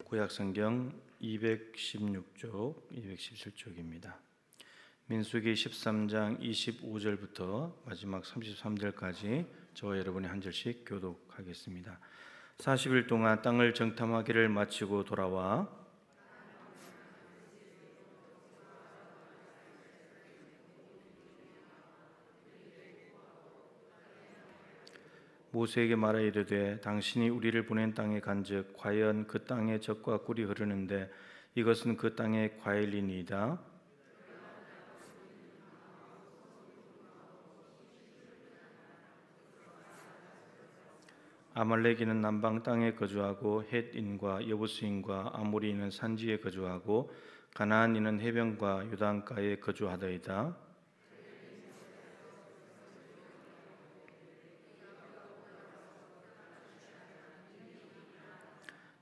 구약성경 216쪽, 217쪽입니다. 민수기 13장 25절부터 마지막 33절까지 저와 여러분이 한 절씩 교독하겠습니다. 40일 동안 땅을 정탐하기를 마치고 돌아와 모세에게 말하 이르되 당신이 우리를 보낸 땅에 간즉 과연 그 땅에 젖과 꿀이 흐르는데 이것은 그 땅의 과일이니이다. 아말렉인은 남방 땅에 거주하고 헷인과 여부스인과 아모리인은 산지에 거주하고 가나안인은 해변과 요단가에 거주하더이다.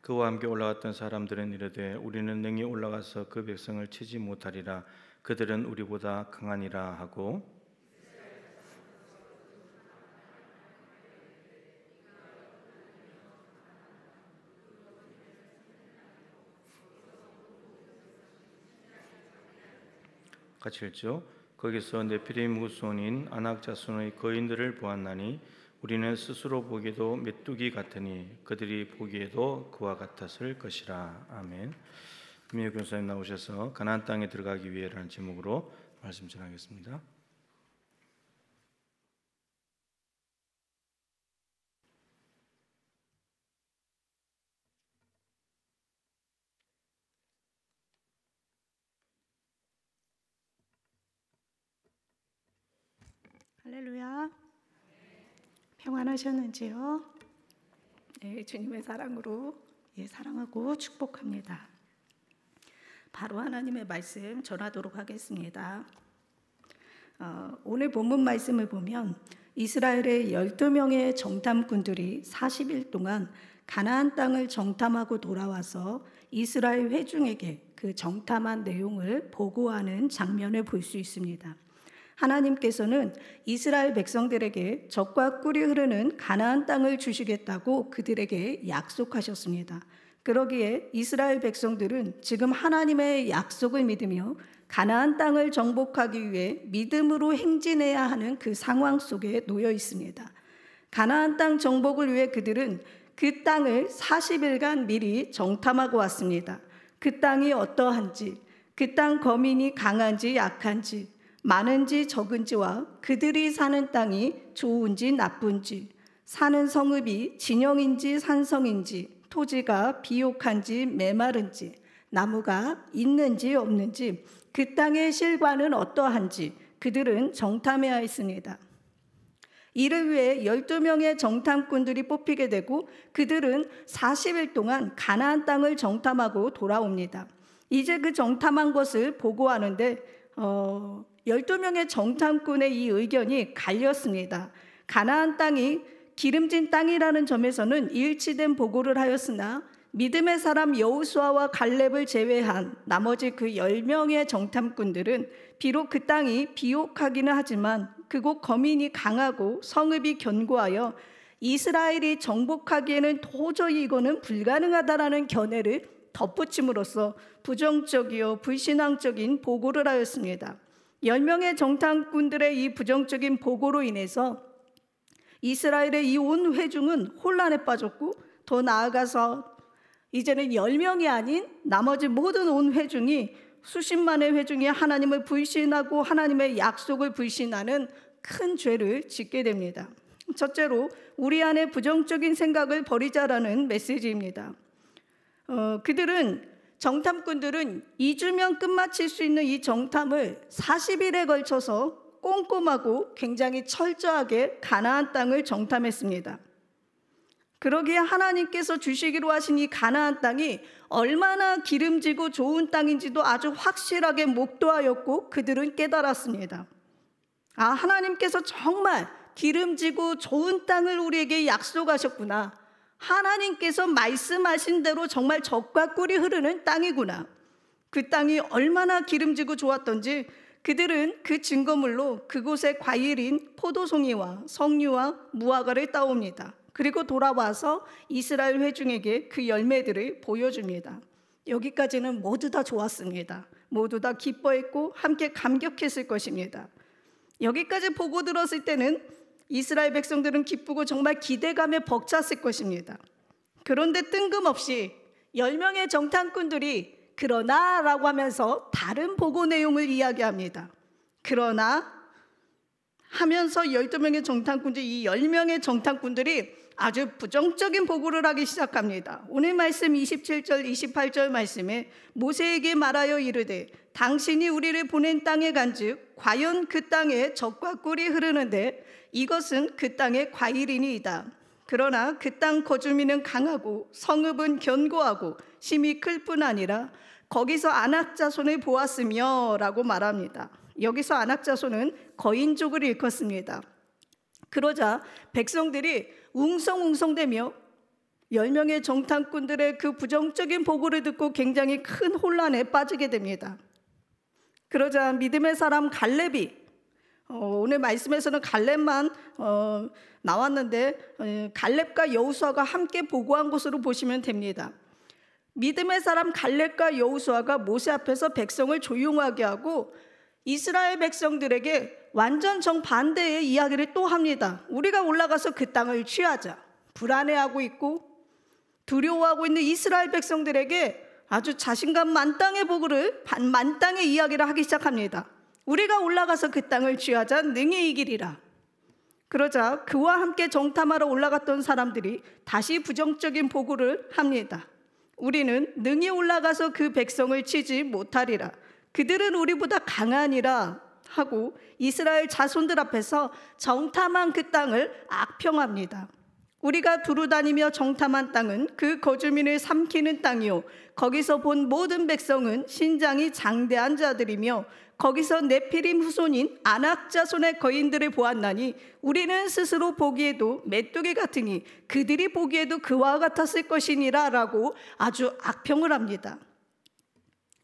그와 함께 올라갔던 사람들은 이르되 우리는 능히 올라가서 그 백성을 치지 못하리라. 그들은 우리보다 강하니라 하고 같이 읽죠. 거기서 네피림 후손인 아낙 자손의 거인들을 보았나니 우리는 스스로 보기에도 메뚜기 같으니 그들이 보기에도 그와 같았을 것이라. 아멘. 김민혁 교사님 나오셔서 가나안 땅에 들어가기 위해라는 제목으로 말씀 전하겠습니다. 할렐루야. 평안하셨는지요? 네, 주님의 사랑으로 사랑하고 축복합니다. 바로 하나님의 말씀 전하도록 하겠습니다. 오늘 본문 말씀을 보면 이스라엘의 12명의 정탐꾼들이 40일 동안 가나안 땅을 정탐하고 돌아와서 이스라엘 회중에게 그 정탐한 내용을 보고하는 장면을 볼 수 있습니다. 하나님께서는 이스라엘 백성들에게 젖과 꿀이 흐르는 가나안 땅을 주시겠다고 그들에게 약속하셨습니다. 그러기에 이스라엘 백성들은 지금 하나님의 약속을 믿으며 가나안 땅을 정복하기 위해 믿음으로 행진해야 하는 그 상황 속에 놓여 있습니다. 가나안 땅 정복을 위해 그들은 그 땅을 40일간 미리 정탐하고 왔습니다. 그 땅이 어떠한지, 그 땅 거민이 강한지 약한지, 많은지 적은지와 그들이 사는 땅이 좋은지 나쁜지, 사는 성읍이 진영인지 산성인지, 토지가 비옥한지 메마른지, 나무가 있는지 없는지, 그 땅의 실과는 어떠한지 그들은 정탐해야 했습니다. 이를 위해 12명의 정탐꾼들이 뽑히게 되고 그들은 40일 동안 가나안 땅을 정탐하고 돌아옵니다. 이제 그 정탐한 것을 보고하는데 12명의 정탐꾼의 이 의견이 갈렸습니다. 가나안 땅이 기름진 땅이라는 점에서는 일치된 보고를 하였으나 믿음의 사람 여호수아와 갈렙을 제외한 나머지 그 10명의 정탐꾼들은 비록 그 땅이 비옥하기는 하지만 그곳 거민이 강하고 성읍이 견고하여 이스라엘이 정복하기에는 도저히 이거는 불가능하다라는 견해를 덧붙임으로써 부정적이요 불신앙적인 보고를 하였습니다. 10명의 정탐꾼들의 이 부정적인 보고로 인해서 이스라엘의 이 온 회중은 혼란에 빠졌고 더 나아가서 이제는 10명이 아닌 나머지 모든 온 회중이 수십만의 회중이 하나님을 불신하고 하나님의 약속을 불신하는 큰 죄를 짓게 됩니다. 첫째로 우리 안에 부정적인 생각을 버리자라는 메시지입니다. 정탐꾼들은 2주면 끝마칠 수 있는 이 정탐을 40일에 걸쳐서 꼼꼼하고 굉장히 철저하게 가나안 땅을 정탐했습니다. 그러기에 하나님께서 주시기로 하신 이 가나안 땅이 얼마나 기름지고 좋은 땅인지도 아주 확실하게 목도하였고 그들은 깨달았습니다. 하나님께서 정말 기름지고 좋은 땅을 우리에게 약속하셨구나. 하나님께서 말씀하신 대로 정말 젖과 꿀이 흐르는 땅이구나. 그 땅이 얼마나 기름지고 좋았던지 그들은 그 증거물로 그곳의 과일인 포도송이와 석류와 무화과를 따옵니다. 그리고 돌아와서 이스라엘 회중에게 그 열매들을 보여줍니다. 여기까지는 모두 다 좋았습니다. 모두 다 기뻐했고 함께 감격했을 것입니다. 여기까지 보고 들었을 때는 이스라엘 백성들은 기쁘고 정말 기대감에 벅찼을 것입니다. 그런데 뜬금없이 10명의 정탐꾼들이 그러나 라고 하면서 다른 보고 내용을 이야기합니다. 그러나 하면서 12명의 정탐꾼들, 이 10명의 정탐꾼들이 아주 부정적인 보고를 하기 시작합니다. 오늘 말씀 27절 28절 말씀에 모세에게 말하여 이르되 당신이 우리를 보낸 땅에 간즉 과연 그 땅에 젖과 꿀이 흐르는데 이것은 그 땅의 과일이니이다. 그러나 그 땅 거주민은 강하고 성읍은 견고하고 심히 클 뿐 아니라 거기서 아낙 자손을 보았으며 라고 말합니다. 여기서 아낙 자손은 거인족을 일컫습니다. 그러자 백성들이 웅성웅성대며 10명의 정탐꾼들의 그 부정적인 보고를 듣고 굉장히 큰 혼란에 빠지게 됩니다. 그러자 믿음의 사람 갈렙이, 오늘 말씀에서는 갈렙만 나왔는데 갈렙과 여호수아가 함께 보고한 것으로 보시면 됩니다. 믿음의 사람 갈렙과 여호수아가 모세 앞에서 백성을 조용하게 하고 이스라엘 백성들에게 완전 정반대의 이야기를 또 합니다. 우리가 올라가서 그 땅을 취하자. 불안해하고 있고 두려워하고 있는 이스라엘 백성들에게 아주 자신감 만땅의 보고를 만땅의 이야기를 하기 시작합니다. 우리가 올라가서 그 땅을 취하자 능히 이기리라. 그러자 그와 함께 정탐하러 올라갔던 사람들이 다시 부정적인 보고를 합니다. 우리는 능히 올라가서 그 백성을 치지 못하리라. 그들은 우리보다 강하니라 하고 이스라엘 자손들 앞에서 정탐한 그 땅을 악평합니다. 우리가 두루 다니며 정탐한 땅은 그 거주민을 삼키는 땅이요 거기서 본 모든 백성은 신장이 장대한 자들이며 거기서 네피림 후손인 아낙 자손의 거인들을 보았나니 우리는 스스로 보기에도 메뚜기 같으니 그들이 보기에도 그와 같았을 것이니라 라고 아주 악평을 합니다.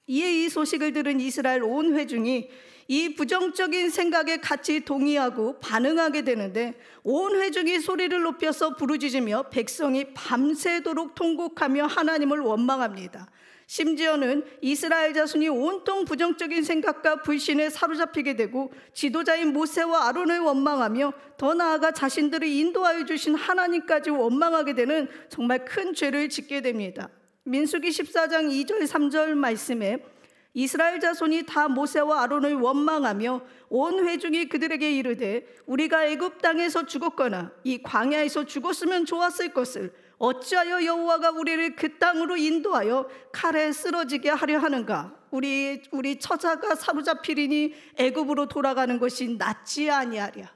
이에 이 소식을 들은 이스라엘 온 회중이 이 부정적인 생각에 같이 동의하고 반응하게 되는데 온 회중이 소리를 높여서 부르짖으며 백성이 밤새도록 통곡하며 하나님을 원망합니다. 심지어는 이스라엘 자손이 온통 부정적인 생각과 불신에 사로잡히게 되고 지도자인 모세와 아론을 원망하며 더 나아가 자신들을 인도하여 주신 하나님까지 원망하게 되는 정말 큰 죄를 짓게 됩니다. 민수기 14장 2절 3절 말씀에 이스라엘 자손이 다 모세와 아론을 원망하며 온 회중이 그들에게 이르되 우리가 애굽 땅에서 죽었거나 이 광야에서 죽었으면 좋았을 것을 어찌하여 여호와가 우리를 그 땅으로 인도하여 칼에 쓰러지게 하려 하는가? 우리 처자가 사로잡히리니 애굽으로 돌아가는 것이 낫지 아니하랴.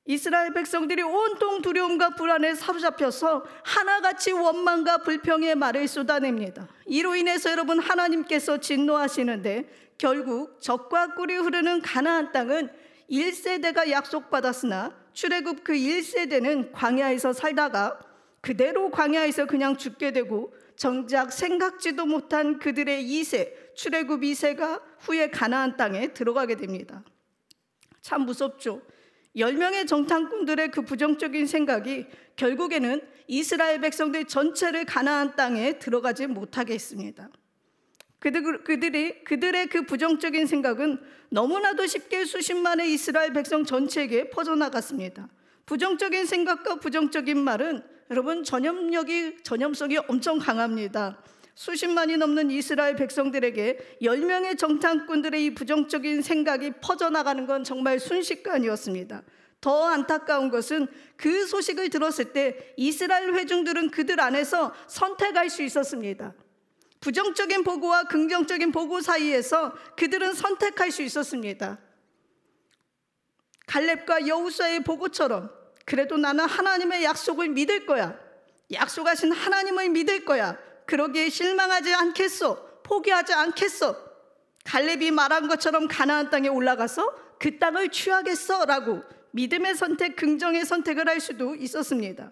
이스라엘 백성들이 온통 두려움과 불안에 사로잡혀서 하나같이 원망과 불평의 말을 쏟아냅니다. 이로 인해서 여러분 하나님께서 진노하시는데 결국 젖과 꿀이 흐르는 가나안 땅은 1세대가 약속받았으나 출애굽 그 1세대는 광야에서 살다가 그대로 광야에서 그냥 죽게 되고 정작 생각지도 못한 그들의 2세 출애굽 2세가 후에 가나안 땅에 들어가게 됩니다. 참 무섭죠. 10명의 정탐꾼들의 그 부정적인 생각이 결국에는 이스라엘 백성들 전체를 가나안 땅에 들어가지 못하게 했습니다. 그들의 그 부정적인 생각은 너무나도 쉽게 수십만의 이스라엘 백성 전체에게 퍼져나갔습니다. 부정적인 생각과 부정적인 말은 여러분 전염성이 엄청 강합니다. 수십만이 넘는 이스라엘 백성들에게 10명의 정탐꾼들의 이 부정적인 생각이 퍼져나가는 건 정말 순식간이었습니다. 더 안타까운 것은 그 소식을 들었을 때 이스라엘 회중들은 그들 안에서 선택할 수 있었습니다. 부정적인 보고와 긍정적인 보고 사이에서 그들은 선택할 수 있었습니다. 갈렙과 여호수아의 보고처럼 그래도 나는 하나님의 약속을 믿을 거야. 약속하신 하나님을 믿을 거야. 그러기에 실망하지 않겠소. 포기하지 않겠소. 갈렙이 말한 것처럼 가나안 땅에 올라가서 그 땅을 취하겠어 라고 믿음의 선택, 긍정의 선택을 할 수도 있었습니다.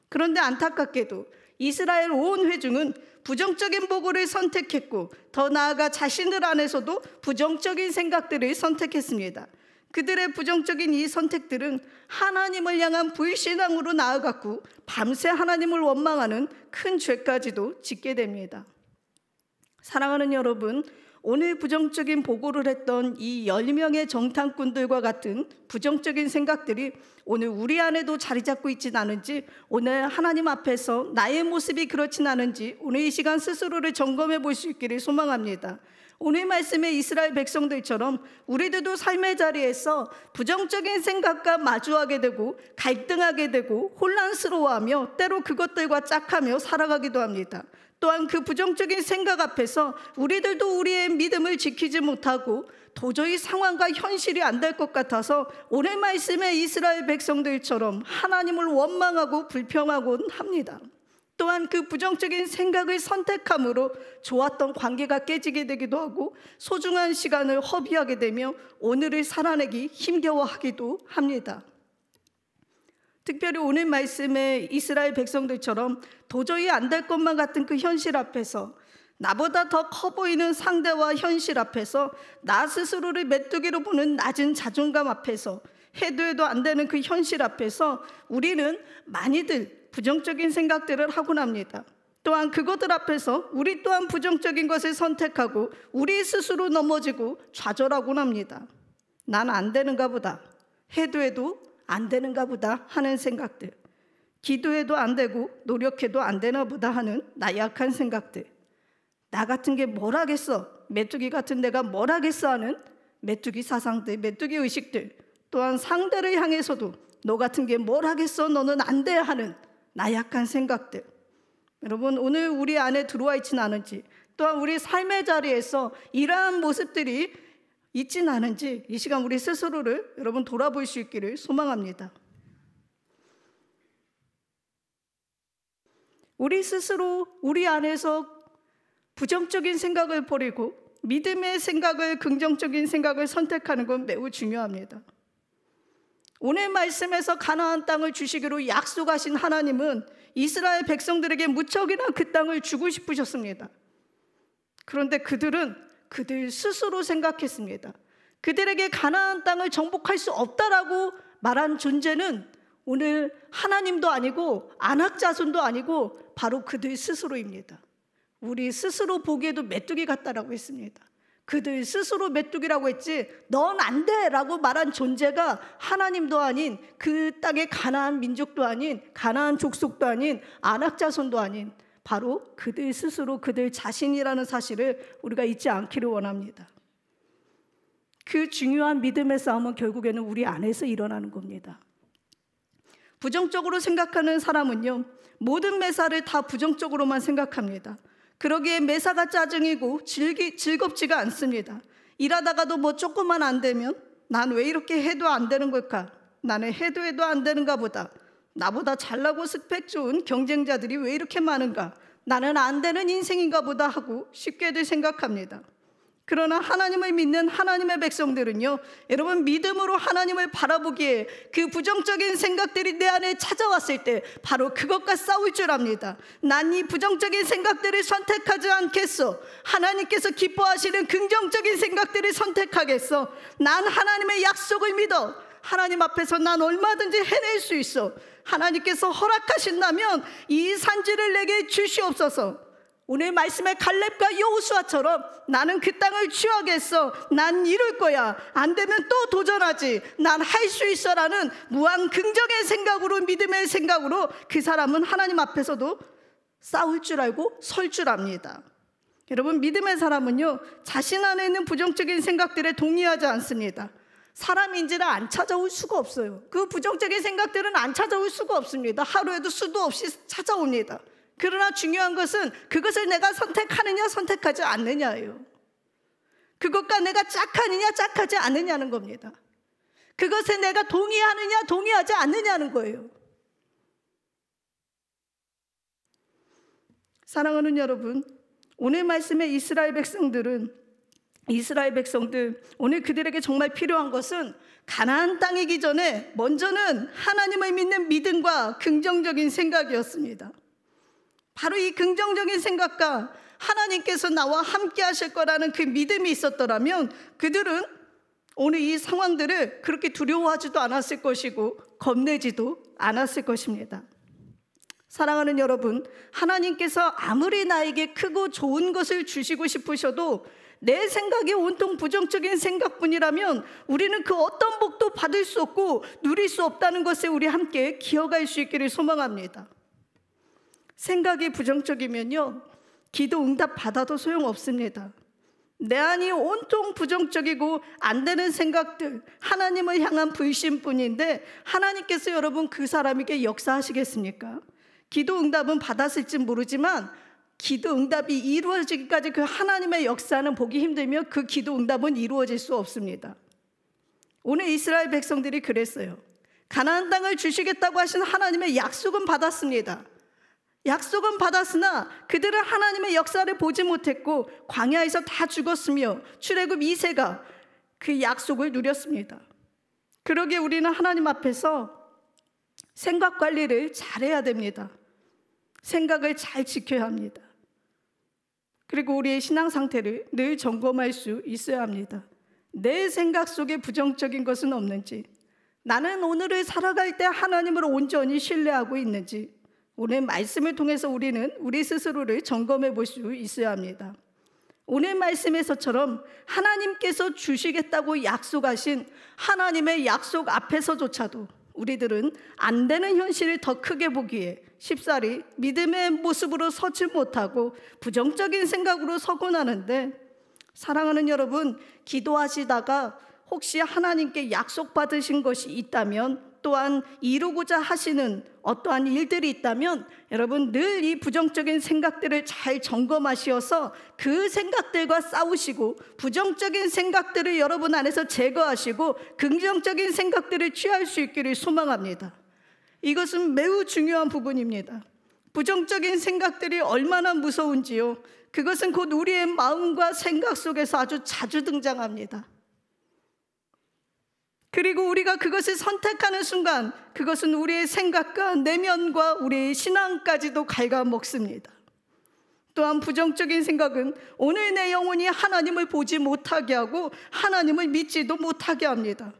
그런데 안타깝게도 이스라엘 온 회중은 부정적인 보고를 선택했고 더 나아가 자신들 안에서도 부정적인 생각들을 선택했습니다. 그들의 부정적인 이 선택들은 하나님을 향한 불신앙으로 나아갔고 밤새 하나님을 원망하는 큰 죄까지도 짓게 됩니다. 사랑하는 여러분, 오늘 부정적인 보고를 했던 이 10명의 정탐꾼들과 같은 부정적인 생각들이 오늘 우리 안에도 자리 잡고 있진 않은지, 오늘 하나님 앞에서 나의 모습이 그렇진 않은지 오늘 이 시간 스스로를 점검해 볼 수 있기를 소망합니다. 오늘 말씀의 이스라엘 백성들처럼 우리들도 삶의 자리에서 부정적인 생각과 마주하게 되고 갈등하게 되고 혼란스러워하며 때로 그것들과 짝하며 살아가기도 합니다. 또한 그 부정적인 생각 앞에서 우리들도 우리의 믿음을 지키지 못하고 도저히 상황과 현실이 안 될 것 같아서 오늘 말씀의 이스라엘 백성들처럼 하나님을 원망하고 불평하곤 합니다. 또한 그 부정적인 생각을 선택함으로 좋았던 관계가 깨지게 되기도 하고 소중한 시간을 허비하게 되며 오늘을 살아내기 힘겨워하기도 합니다. 특별히 오늘 말씀의 이스라엘 백성들처럼 도저히 안 될 것만 같은 그 현실 앞에서, 나보다 더 커 보이는 상대와 현실 앞에서, 나 스스로를 메뚜기로 보는 낮은 자존감 앞에서, 해도 안 되는 그 현실 앞에서 우리는 많이들 부정적인 생각들을 하곤 합니다. 또한 그것들 앞에서 우리 또한 부정적인 것을 선택하고 우리 스스로 넘어지고 좌절하곤 합니다. 난 안 되는가 보다, 해도 안 되는가 보다 하는 생각들, 기도해도 안 되고 노력해도 안 되나 보다 하는 나약한 생각들, 나 같은 게 뭘 하겠어, 메뚜기 같은 내가 뭘 하겠어 하는 메뚜기 사상들, 메뚜기 의식들, 또한 상대를 향해서도 너 같은 게 뭘 하겠어, 너는 안 돼 하는 나약한 생각들. 여러분, 오늘 우리 안에 들어와 있진 않은지, 또한 우리 삶의 자리에서 이러한 모습들이 있진 않은지 이 시간 우리 스스로를 여러분 돌아볼 수 있기를 소망합니다. 우리 스스로 우리 안에서 부정적인 생각을 버리고 믿음의 생각을, 긍정적인 생각을 선택하는 건 매우 중요합니다. 오늘 말씀에서 가나안 땅을 주시기로 약속하신 하나님은 이스라엘 백성들에게 무척이나 그 땅을 주고 싶으셨습니다. 그런데 그들은 그들 스스로 생각했습니다. 그들에게 가나안 땅을 정복할 수 없다라고 말한 존재는 오늘 하나님도 아니고 아낙 자손도 아니고 바로 그들 스스로입니다. 우리 스스로 보기에도 메뚜기 같다라고 했습니다. 그들 스스로 메뚜기라고 했지, 넌 안 돼 라고 말한 존재가 하나님도 아닌, 그 땅의 가나안 민족도 아닌, 가나안 족속도 아닌, 아낙 자손도 아닌 바로 그들 스스로, 그들 자신이라는 사실을 우리가 잊지 않기를 원합니다. 그 중요한 믿음의 싸움은 결국에는 우리 안에서 일어나는 겁니다. 부정적으로 생각하는 사람은요, 모든 매사를 다 부정적으로만 생각합니다. 그러기에 매사가 짜증이고 즐겁지가 않습니다. 일하다가도 뭐 조금만 안 되면 난 왜 이렇게 해도 안 되는 걸까? 나는 해도 안 되는가 보다. 나보다 잘나고 스펙 좋은 경쟁자들이 왜 이렇게 많은가? 나는 안 되는 인생인가 보다 하고 쉽게들 생각합니다. 그러나 하나님을 믿는 하나님의 백성들은요, 여러분, 믿음으로 하나님을 바라보기에 그 부정적인 생각들이 내 안에 찾아왔을 때 바로 그것과 싸울 줄 압니다. 난 이 부정적인 생각들을 선택하지 않겠어. 하나님께서 기뻐하시는 긍정적인 생각들을 선택하겠어. 난 하나님의 약속을 믿어. 하나님 앞에서 난 얼마든지 해낼 수 있어. 하나님께서 허락하신다면 이 산지를 내게 주시옵소서. 오늘 말씀의 갈렙과 여호수아처럼 나는 그 땅을 취하겠어. 난 이룰 거야. 안 되면 또 도전하지. 난 할 수 있어라는 무한 긍정의 생각으로, 믿음의 생각으로 그 사람은 하나님 앞에서도 싸울 줄 알고 설 줄 압니다. 여러분, 믿음의 사람은요, 자신 안에 있는 부정적인 생각들에 동의하지 않습니다. 사람인지라 안 찾아올 수가 없어요. 그 부정적인 생각들은 안 찾아올 수가 없습니다. 하루에도 수도 없이 찾아옵니다. 그러나 중요한 것은 그것을 내가 선택하느냐 선택하지 않느냐예요. 그것과 내가 짝하느냐 짝하지 않느냐는 겁니다. 그것에 내가 동의하느냐 동의하지 않느냐는 거예요. 사랑하는 여러분, 오늘 말씀의 이스라엘 백성들, 오늘 그들에게 정말 필요한 것은 가나안 땅이기 전에 먼저는 하나님을 믿는 믿음과 긍정적인 생각이었습니다. 바로 이 긍정적인 생각과 하나님께서 나와 함께 하실 거라는 그 믿음이 있었더라면 그들은 오늘 이 상황들을 그렇게 두려워하지도 않았을 것이고 겁내지도 않았을 것입니다. 사랑하는 여러분, 하나님께서 아무리 나에게 크고 좋은 것을 주시고 싶으셔도 내 생각이 온통 부정적인 생각뿐이라면 우리는 그 어떤 복도 받을 수 없고 누릴 수 없다는 것을 우리 함께 기억할 수 있기를 소망합니다. 생각이 부정적이면요, 기도 응답 받아도 소용없습니다. 내 안이 온통 부정적이고 안 되는 생각들, 하나님을 향한 불신뿐인데 하나님께서 여러분 그 사람에게 역사하시겠습니까? 기도 응답은 받았을지 모르지만 기도 응답이 이루어지기까지 그 하나님의 역사는 보기 힘들면 그 기도 응답은 이루어질 수 없습니다. 오늘 이스라엘 백성들이 그랬어요. 가나안 땅을 주시겠다고 하신 하나님의 약속은 받았습니다. 약속은 받았으나 그들은 하나님의 역사를 보지 못했고 광야에서 다 죽었으며 출애굽 2세가 그 약속을 누렸습니다. 그러기에 우리는 하나님 앞에서 생각 관리를 잘해야 됩니다. 생각을 잘 지켜야 합니다. 그리고 우리의 신앙 상태를 늘 점검할 수 있어야 합니다. 내 생각 속에 부정적인 것은 없는지, 나는 오늘을 살아갈 때 하나님을 온전히 신뢰하고 있는지, 오늘 말씀을 통해서 우리는 우리 스스로를 점검해 볼 수 있어야 합니다. 오늘 말씀에서처럼 하나님께서 주시겠다고 약속하신 하나님의 약속 앞에서조차도 우리들은 안 되는 현실을 더 크게 보기에 쉽사리 믿음의 모습으로 서지 못하고 부정적인 생각으로 서곤 하는데, 사랑하는 여러분, 기도하시다가 혹시 하나님께 약속받으신 것이 있다면, 또한 이루고자 하시는 어떠한 일들이 있다면 여러분 늘 이 부정적인 생각들을 잘 점검하셔서 그 생각들과 싸우시고 부정적인 생각들을 여러분 안에서 제거하시고 긍정적인 생각들을 취할 수 있기를 소망합니다. 이것은 매우 중요한 부분입니다. 부정적인 생각들이 얼마나 무서운지요, 그것은 곧 우리의 마음과 생각 속에서 아주 자주 등장합니다. 그리고 우리가 그것을 선택하는 순간 그것은 우리의 생각과 내면과 우리의 신앙까지도 갉아먹습니다. 또한 부정적인 생각은 오늘 내 영혼이 하나님을 보지 못하게 하고 하나님을 믿지도 못하게 합니다.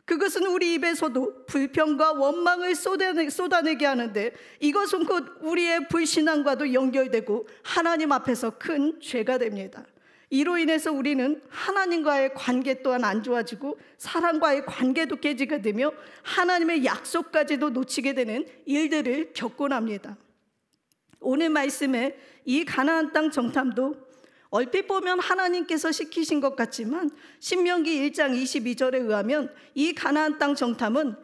그것은 우리 입에서도 불평과 원망을 쏟아내게 하는데 이것은 곧 우리의 불신앙과도 연결되고 하나님 앞에서 큰 죄가 됩니다. 이로 인해서 우리는 하나님과의 관계 또한 안 좋아지고 사람과의 관계도 깨지게 되며 하나님의 약속까지도 놓치게 되는 일들을 겪곤 합니다. 오늘 말씀에 이 가나안 땅 정탐도 얼핏 보면 하나님께서 시키신 것 같지만 신명기 1장 22절에 의하면 이 가나안 땅 정탐은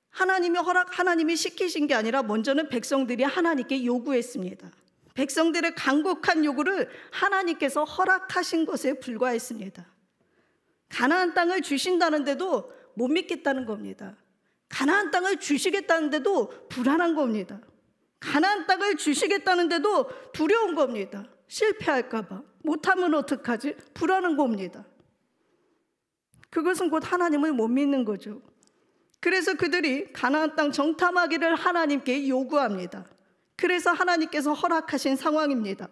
하나님이 시키신 게 아니라 먼저는 백성들이 하나님께 요구했습니다. 백성들의 간곡한 요구를 하나님께서 허락하신 것에 불과했습니다. 가나안 땅을 주신다는데도 못 믿겠다는 겁니다. 가나안 땅을 주시겠다는데도 불안한 겁니다. 가나안 땅을 주시겠다는데도 두려운 겁니다. 실패할까 봐, 못하면 어떡하지? 불안한 겁니다. 그것은 곧 하나님을 못 믿는 거죠. 그래서 그들이 가나안 땅 정탐하기를 하나님께 요구합니다. 그래서 하나님께서 허락하신 상황입니다.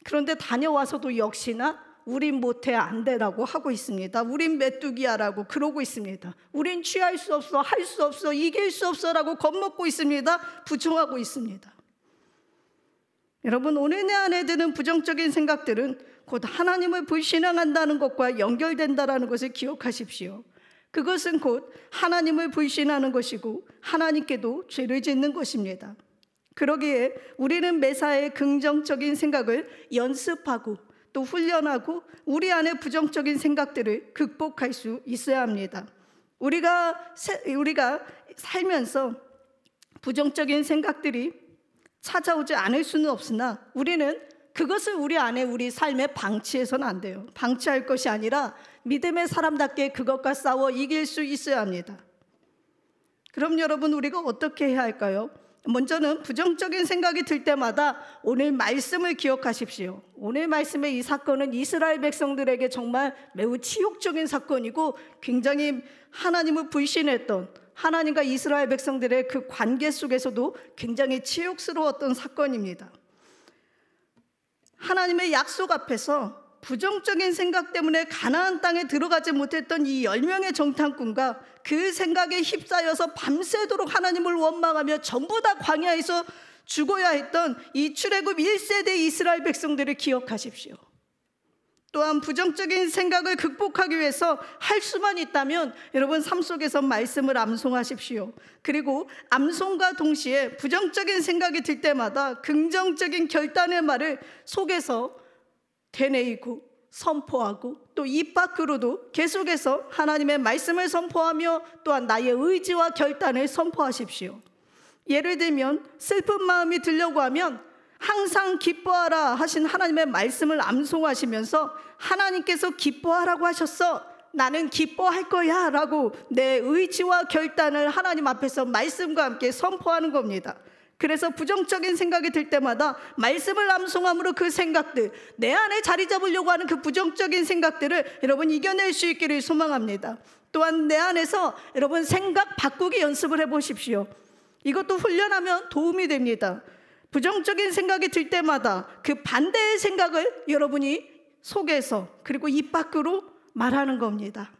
그런데 다녀와서도 역시나 우린 못해, 안 되라고 하고 있습니다. 우린 메뚜기야라고 그러고 있습니다. 우린 취할 수 없어, 할 수 없어, 이길 수 없어라고 겁먹고 있습니다. 부정하고 있습니다. 여러분, 오늘 내 안에 드는 부정적인 생각들은 곧 하나님을 불신앙한다는 것과 연결된다는 것을 기억하십시오. 그것은 곧 하나님을 불신하는 것이고 하나님께도 죄를 짓는 것입니다. 그러기에 우리는 매사에 긍정적인 생각을 연습하고 또 훈련하고 우리 안에 부정적인 생각들을 극복할 수 있어야 합니다. 우리가 살면서 부정적인 생각들이 찾아오지 않을 수는 없으나 우리는 그것을 우리 안에 우리 삶에 방치해서는 안 돼요. 방치할 것이 아니라 믿음의 사람답게 그것과 싸워 이길 수 있어야 합니다. 그럼 여러분, 우리가 어떻게 해야 할까요? 먼저는 부정적인 생각이 들 때마다 오늘 말씀을 기억하십시오. 오늘 말씀의 이 사건은 이스라엘 백성들에게 정말 매우 치욕적인 사건이고 굉장히 하나님을 불신했던 하나님과 이스라엘 백성들의 그 관계 속에서도 굉장히 치욕스러웠던 사건입니다. 하나님의 약속 앞에서 부정적인 생각 때문에 가나안 땅에 들어가지 못했던 이 10명의 정탐꾼과 그 생각에 휩싸여서 밤새도록 하나님을 원망하며 전부 다 광야에서 죽어야 했던 이 출애굽 1세대 이스라엘 백성들을 기억하십시오. 또한 부정적인 생각을 극복하기 위해서 할 수만 있다면 여러분 삶 속에서 말씀을 암송하십시오. 그리고 암송과 동시에 부정적인 생각이 들 때마다 긍정적인 결단의 말을 속에서 되뇌이고 선포하고 또 입 밖으로도 계속해서 하나님의 말씀을 선포하며 또한 나의 의지와 결단을 선포하십시오. 예를 들면 슬픈 마음이 들려고 하면 항상 기뻐하라 하신 하나님의 말씀을 암송하시면서 하나님께서 기뻐하라고 하셨어, 나는 기뻐할 거야 라고 내 의지와 결단을 하나님 앞에서 말씀과 함께 선포하는 겁니다. 그래서 부정적인 생각이 들 때마다 말씀을 암송함으로 그 생각들, 내 안에 자리 잡으려고 하는 그 부정적인 생각들을 여러분 이겨낼 수 있기를 소망합니다. 또한 내 안에서 여러분 생각 바꾸기 연습을 해보십시오. 이것도 훈련하면 도움이 됩니다. 부정적인 생각이 들 때마다 그 반대의 생각을 여러분이 속에서 그리고 입 밖으로 말하는 겁니다.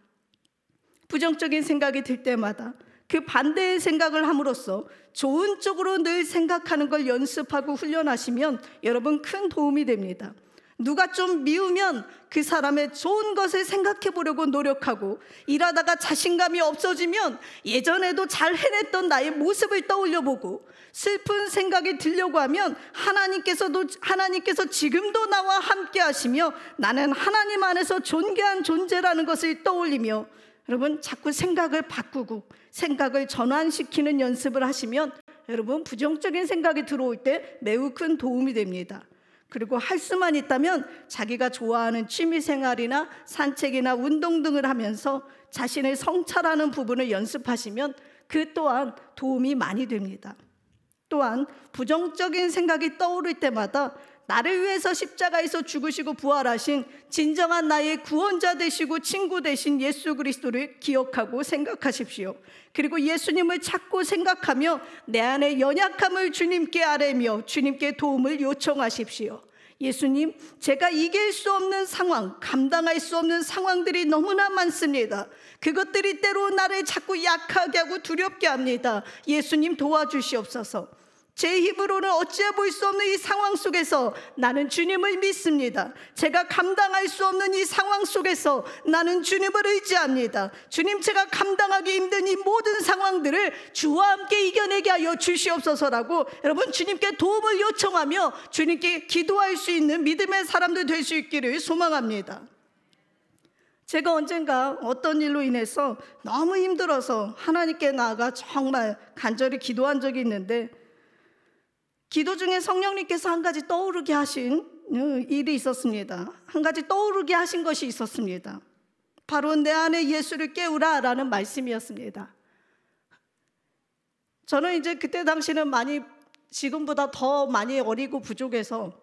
부정적인 생각이 들 때마다 그 반대의 생각을 함으로써 좋은 쪽으로 늘 생각하는 걸 연습하고 훈련하시면 여러분 큰 도움이 됩니다. 누가 좀 미우면 그 사람의 좋은 것을 생각해 보려고 노력하고, 일하다가 자신감이 없어지면 예전에도 잘 해냈던 나의 모습을 떠올려 보고, 슬픈 생각이 들려고 하면 하나님께서 지금도 나와 함께 하시며 나는 하나님 안에서 존귀한 존재라는 것을 떠올리며 여러분 자꾸 생각을 바꾸고 생각을 전환시키는 연습을 하시면 여러분 부정적인 생각이 들어올 때 매우 큰 도움이 됩니다. 그리고 할 수만 있다면 자기가 좋아하는 취미생활이나 산책이나 운동 등을 하면서 자신을 성찰하는 부분을 연습하시면 그 또한 도움이 많이 됩니다. 또한 부정적인 생각이 떠오를 때마다 나를 위해서 십자가에서 죽으시고 부활하신 진정한 나의 구원자 되시고 친구 되신 예수 그리스도를 기억하고 생각하십시오. 그리고 예수님을 찾고 생각하며 내 안의 연약함을 주님께 아뢰며 주님께 도움을 요청하십시오. 예수님, 제가 이길 수 없는 상황, 감당할 수 없는 상황들이 너무나 많습니다. 그것들이 때로 나를 자꾸 약하게 하고 두렵게 합니다. 예수님 도와주시옵소서. 제 힘으로는 어찌해 볼 수 없는 이 상황 속에서 나는 주님을 믿습니다. 제가 감당할 수 없는 이 상황 속에서 나는 주님을 의지합니다. 주님, 제가 감당하기 힘든 이 모든 상황들을 주와 함께 이겨내게 하여 주시옵소서라고 여러분 주님께 도움을 요청하며 주님께 기도할 수 있는 믿음의 사람들 될 수 있기를 소망합니다. 제가 언젠가 어떤 일로 인해서 너무 힘들어서 하나님께 나아가 정말 간절히 기도한 적이 있는데, 기도 중에 성령님께서 한 가지 떠오르게 하신 일이 있었습니다. 한 가지 떠오르게 하신 것이 있었습니다. 바로 내 안에 예수를 깨우라 라는 말씀이었습니다. 저는 이제 그때 당시는 지금보다 더 많이 어리고 부족해서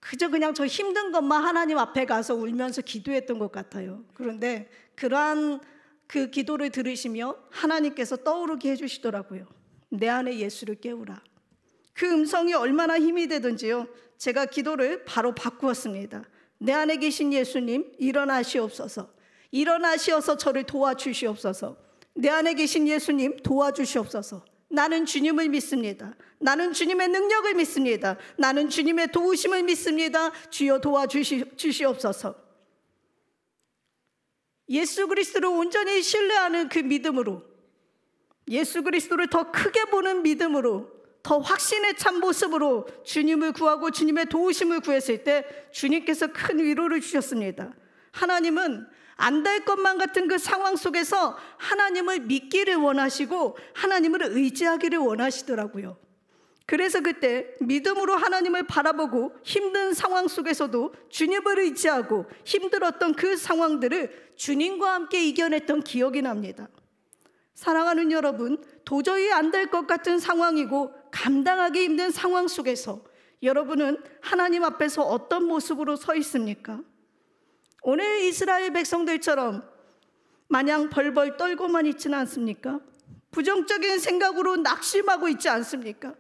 그저 그냥 저 힘든 것만 하나님 앞에 가서 울면서 기도했던 것 같아요. 그런데 그러한 그 기도를 들으시며 하나님께서 떠오르게 해주시더라고요. 내 안에 예수를 깨우라. 그 음성이 얼마나 힘이 되든지요, 제가 기도를 바로 바꾸었습니다. 내 안에 계신 예수님, 일어나시옵소서. 일어나시어서 저를 도와주시옵소서. 내 안에 계신 예수님, 도와주시옵소서. 나는 주님을 믿습니다. 나는 주님의 능력을 믿습니다. 나는 주님의 도우심을 믿습니다. 주여 도와주시옵소서. 예수 그리스도를 온전히 신뢰하는 그 믿음으로, 예수 그리스도를 더 크게 보는 믿음으로, 더 확신에 찬 모습으로 주님을 구하고 주님의 도우심을 구했을 때 주님께서 큰 위로를 주셨습니다. 하나님은 안 될 것만 같은 그 상황 속에서 하나님을 믿기를 원하시고 하나님을 의지하기를 원하시더라고요. 그래서 그때 믿음으로 하나님을 바라보고 힘든 상황 속에서도 주님을 의지하고 힘들었던 그 상황들을 주님과 함께 이겨냈던 기억이 납니다. 사랑하는 여러분, 도저히 안 될 것 같은 상황이고 감당하기 힘든 상황 속에서 여러분은 하나님 앞에서 어떤 모습으로 서 있습니까? 오늘 이스라엘 백성들처럼 마냥 벌벌 떨고만 있지는 않습니까? 부정적인 생각으로 낙심하고 있지 않습니까?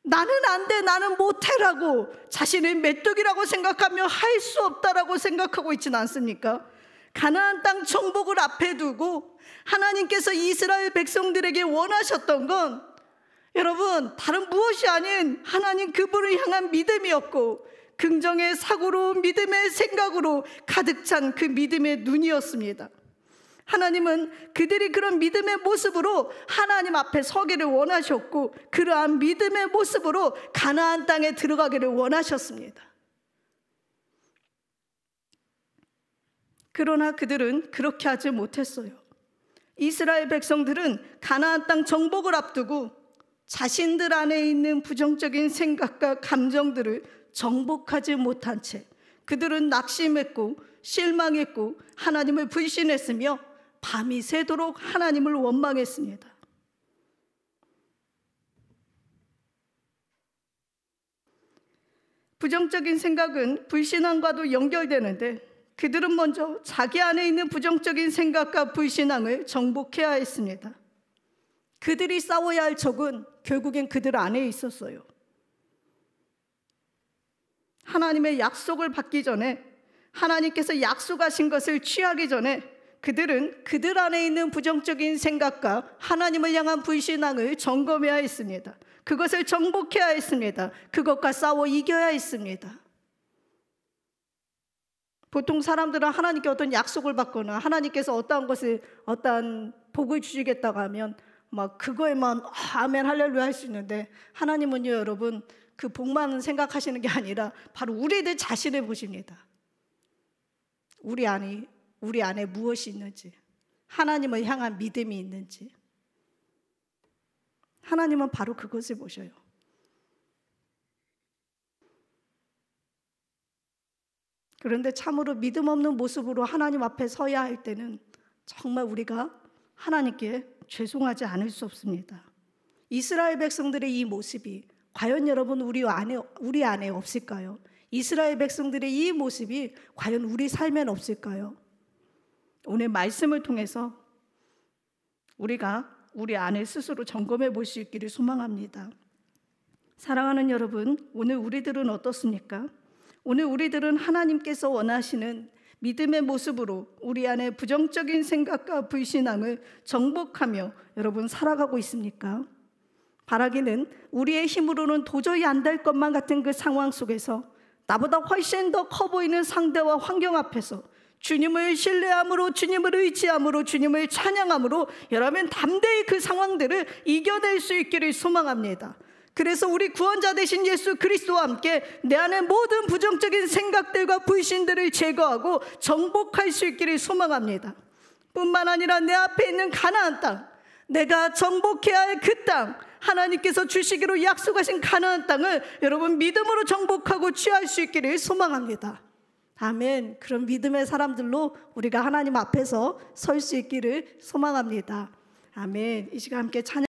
나는 안 돼, 나는 못해라고 자신의 메뚜기라고 생각하며 할 수 없다라고 생각하고 있지는 않습니까? 가나안 땅 정복을 앞에 두고 하나님께서 이스라엘 백성들에게 원하셨던 건 여러분 다른 무엇이 아닌 하나님 그분을 향한 믿음이었고, 긍정의 사고로 믿음의 생각으로 가득 찬 그 믿음의 눈이었습니다. 하나님은 그들이 그런 믿음의 모습으로 하나님 앞에 서기를 원하셨고, 그러한 믿음의 모습으로 가나안 땅에 들어가기를 원하셨습니다. 그러나 그들은 그렇게 하지 못했어요. 이스라엘 백성들은 가나안 땅 정복을 앞두고 자신들 안에 있는 부정적인 생각과 감정들을 정복하지 못한 채 그들은 낙심했고 실망했고 하나님을 불신했으며 밤이 새도록 하나님을 원망했습니다. 부정적인 생각은 불신앙과도 연결되는데 그들은 먼저 자기 안에 있는 부정적인 생각과 불신앙을 정복해야 했습니다. 그들이 싸워야 할 적은 결국엔 그들 안에 있었어요. 하나님의 약속을 받기 전에, 하나님께서 약속하신 것을 취하기 전에 그들은 그들 안에 있는 부정적인 생각과 하나님을 향한 불신앙을 점검해야 했습니다. 그것을 정복해야 했습니다. 그것과 싸워 이겨야 했습니다. 보통 사람들은 하나님께 어떤 약속을 받거나 하나님께서 어떠한 복을 주시겠다고 하면 막 그거에만 아멘 할렐루야 할 수 있는데, 하나님은요 여러분 그 복만 생각하시는 게 아니라 바로 우리들 자신을 보십니다. 우리 안에 무엇이 있는지, 하나님을 향한 믿음이 있는지, 하나님은 바로 그것을 보셔요. 그런데 참으로 믿음 없는 모습으로 하나님 앞에 서야 할 때는 정말 우리가 하나님께 죄송하지 않을 수 없습니다. 이스라엘 백성들의 이 모습이 과연 여러분 우리 안에 없을까요? 이스라엘 백성들의 이 모습이 과연 우리 삶엔 없을까요? 오늘 말씀을 통해서 우리가 우리 안에 스스로 점검해 볼 수 있기를 소망합니다. 사랑하는 여러분, 오늘 우리들은 어떻습니까? 오늘 우리들은 하나님께서 원하시는 믿음의 모습으로 우리 안에 부정적인 생각과 불신앙을 정복하며 여러분 살아가고 있습니까? 바라기는 우리의 힘으로는 도저히 안 될 것만 같은 그 상황 속에서 나보다 훨씬 더 커 보이는 상대와 환경 앞에서 주님을 신뢰함으로, 주님을 의지함으로, 주님을 찬양함으로 여러분 담대히 그 상황들을 이겨낼 수 있기를 소망합니다. 그래서 우리 구원자 되신 예수 그리스도와 함께 내 안에 모든 부정적인 생각들과 불신들을 제거하고 정복할 수 있기를 소망합니다. 뿐만 아니라 내 앞에 있는 가나안 땅, 내가 정복해야 할 그 땅, 하나님께서 주시기로 약속하신 가나안 땅을 여러분 믿음으로 정복하고 취할 수 있기를 소망합니다. 아멘. 그런 믿음의 사람들로 우리가 하나님 앞에서 설 수 있기를 소망합니다. 아멘. 이 시간 함께 찬양